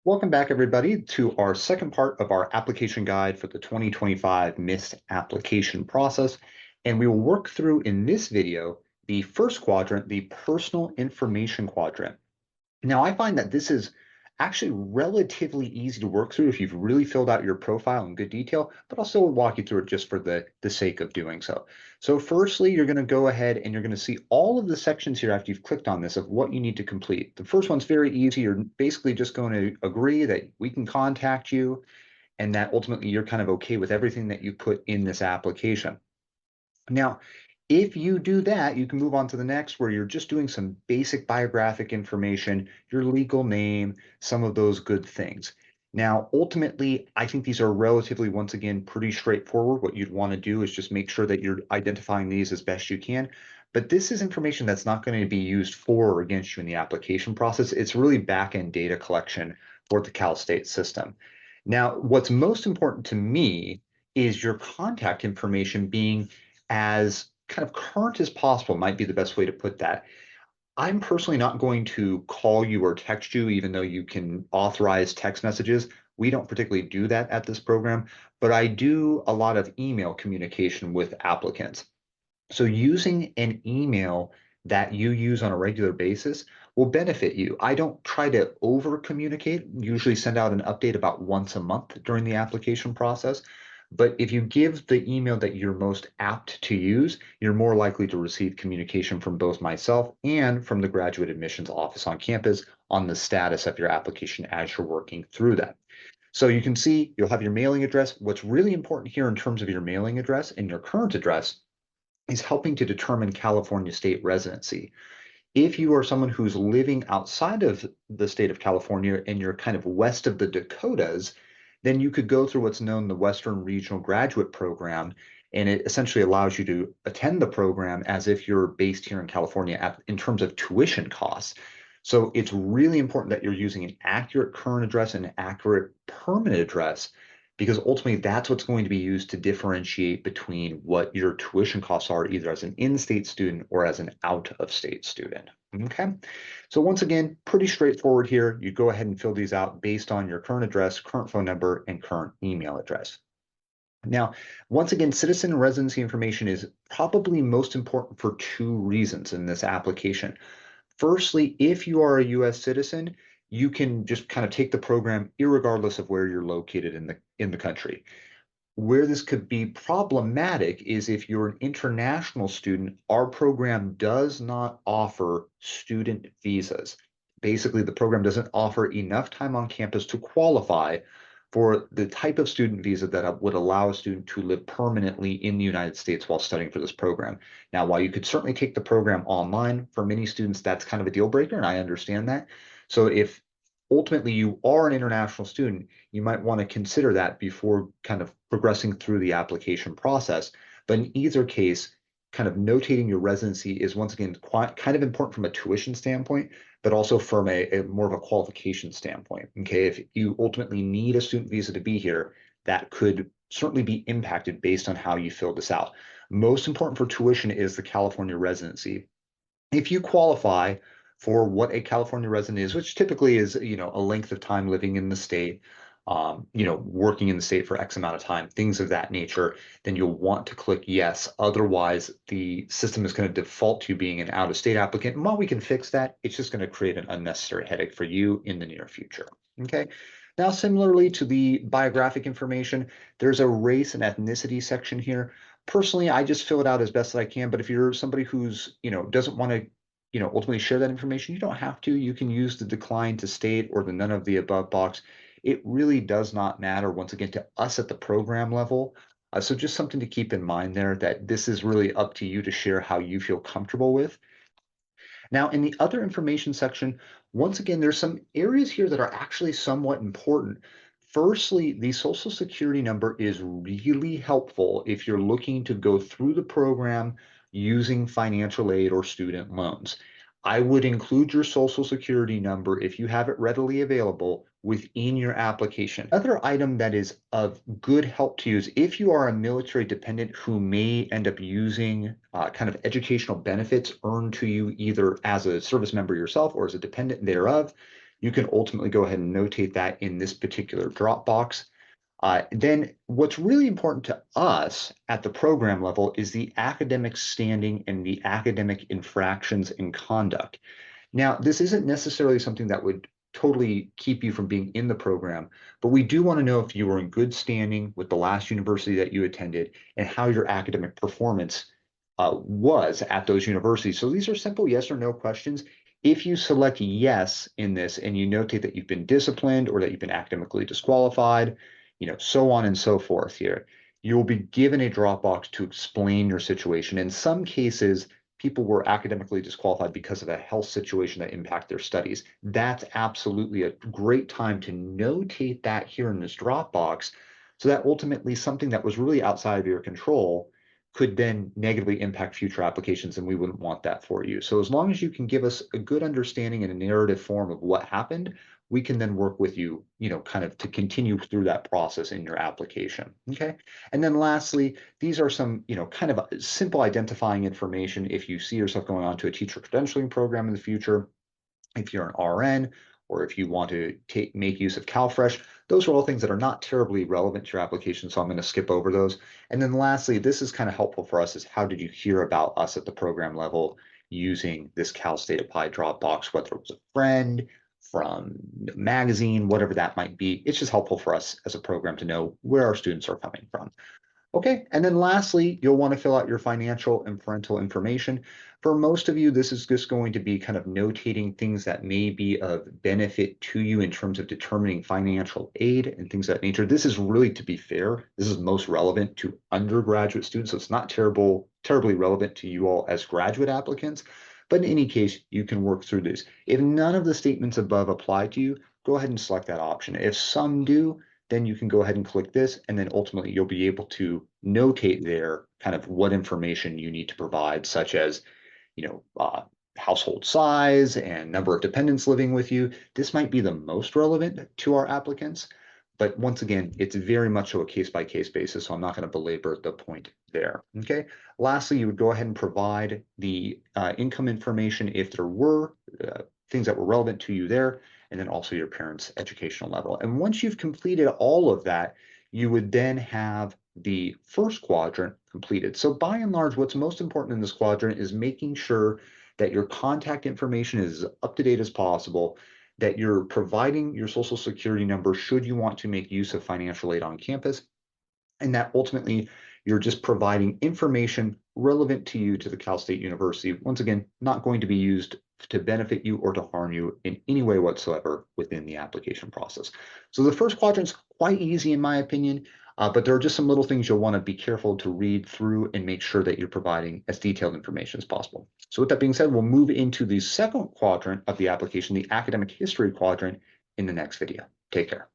Welcome back, everybody, to our second part of our application guide for the 2025 MIST application process. And we will work through in this video the first quadrant, the personal information quadrant. Now, I find that this is actually relatively easy to work through if you've really filled out your profile in good detail, but I'll still walk you through it just for the sake of doing so. So firstly, you're going to go ahead and you're going to see all of the sections here after you've clicked on this of what you need to complete. The first one's very easy. You're basically just going to agree that we can contact you and that ultimately you're kind of okay with everything that you put in this application. Now, if you do that, you can move on to the next where you're just doing some basic biographic information, your legal name, some of those good things. Now, ultimately, I think these are relatively, once again, pretty straightforward. What you'd want to do is just make sure that you're identifying these as best you can. But this is information that's not going to be used for or against you in the application process. It's really back-end data collection for the Cal State system. Now, what's most important to me is your contact information being as kind of current as possible, might be the best way to put that. I'm personally not going to call you or text you, even though you can authorize text messages. We don't particularly do that at this program, but I do a lot of email communication with applicants. So using an email that you use on a regular basis will benefit you. I don't try to over communicate, usually send out an update about once a month during the application process. But if you give the email that you're most apt to use, you're more likely to receive communication from both myself and from the graduate admissions office on campus on the status of your application as you're working through that. So you can see you'll have your mailing address. What's really important here in terms of your mailing address and your current address is helping to determine California state residency. If you are someone who's living outside of the state of California and you're kind of west of the Dakotas, then you could go through what's known the Western Regional Graduate Program, and it essentially allows you to attend the program as if you're based here in California in terms of tuition costs. So it's really important that you're using an accurate current address and an accurate permanent address because ultimately that's what's going to be used to differentiate between what your tuition costs are either as an in-state student or as an out-of-state student. Okay, so once again, pretty straightforward here. You go ahead and fill these out based on your current address, current phone number, and current email address. Now, once again, citizen residency information is probably most important for two reasons in this application. Firstly, if you are a US citizen, you can just kind of take the program irregardless of where you're located in the country. Where this could be problematic is if you're an international student, our program does not offer student visas. Basically, the program doesn't offer enough time on campus to qualify for the type of student visa that would allow a student to live permanently in the United States while studying for this program. Now, while you could certainly take the program online, for many students, that's kind of a deal breaker, and I understand that. So if ultimately you are an international student, you might want to consider that before kind of progressing through the application process. But in either case, kind of notating your residency is once again kind of important from a tuition standpoint, but also from a more of a qualification standpoint. Okay, if you ultimately need a student visa to be here, that could certainly be impacted based on how you fill this out. Most important for tuition is the California residency. If you qualify for what a California resident is, which typically is, a length of time living in the state, working in the state for X amount of time, things of that nature, then you'll want to click yes. Otherwise, the system is going to default to being an out-of-state applicant. And while we can fix that, it's just going to create an unnecessary headache for you in the near future. Okay. Now, similarly to the biographic information, there's a race and ethnicity section here. Personally, I just fill it out as best that I can. But if you're somebody who's, doesn't want to ultimately share that information, you don't have to. You can use the decline to state or the none of the above box. It really does not matter, once again, to us at the program level. So just something to keep in mind there that this is really up to you to share how you feel comfortable with. Now, in the other information section, once again, there's some areas here that are actually somewhat important. Firstly, the Social Security number is really helpful if you're looking to go through the program using financial aid or student loans. I would include your Social Security number if you have it readily available within your application. Another item that is of good help to you is if you are a military dependent who may end up using kind of educational benefits earned to you either as a service member yourself or as a dependent thereof, You can ultimately go ahead and notate that in this particular Dropbox. Then what's really important to us at the program level is the academic standing and the academic infractions and conduct. Now, this isn't necessarily something that would totally keep you from being in the program, but we do want to know if you were in good standing with the last university that you attended and how your academic performance was at those universities. So these are simple yes or no questions. If you select yes in this and you notate that you've been disciplined or that you've been academically disqualified, so on and so forth here, you'll be given a Dropbox to explain your situation. In some cases, people were academically disqualified because of a health situation that impacted their studies. That's absolutely a great time to notate that here in this Dropbox, so that ultimately something that was really outside of your control could then negatively impact future applications, and we wouldn't want that for you. So as long as you can give us a good understanding in a narrative form of what happened, we can then work with you, kind of to continue through that process in your application. Okay. And then lastly, these are some, kind of simple identifying information if you see yourself going on to a teacher credentialing program in the future, if you're an RN, or if you want to make use of CalFresh. Those are all things that are not terribly relevant to your application, so I'm going to skip over those. And then lastly, this is kind of helpful for us, is how did you hear about us at the program level using this Cal State Applied Dropbox, whether it was a friend, from a magazine, whatever that might be. It's just helpful for us as a program to know where our students are coming from. Okay, and then lastly, you'll want to fill out your financial and parental information. For most of you, this is just going to be kind of notating things that may be of benefit to you in terms of determining financial aid and things of that nature. This is really, to be fair, this is most relevant to undergraduate students, so it's not terribly relevant to you all as graduate applicants. But in any case, you can work through this. If none of the statements above apply to you, go ahead and select that option. If some do, then you can go ahead and click this, and then ultimately you'll be able to notate there kind of what information you need to provide, such as, household size and number of dependents living with you. This might be the most relevant to our applicants, but once again, it's very much so a case-by-case basis, so I'm not going to belabor the point there. Okay. Lastly, you would go ahead and provide the income information if there were things that were relevant to you there, and then also your parents' educational level. And once you've completed all of that, you would then have the first quadrant completed. So by and large, what's most important in this quadrant is making sure that your contact information is as up to date as possible, that you're providing your social security number should you want to make use of financial aid on campus, and that ultimately you're just providing information relevant to you to the Cal State University. Once again, not going to be used to benefit you or to harm you in any way whatsoever within the application process. So the first quadrant's quite easy in my opinion, but there are just some little things you'll want to be careful to read through and make sure that you're providing as detailed information as possible. So with that being said, we'll move into the second quadrant of the application, the academic history quadrant, in the next video. Take care.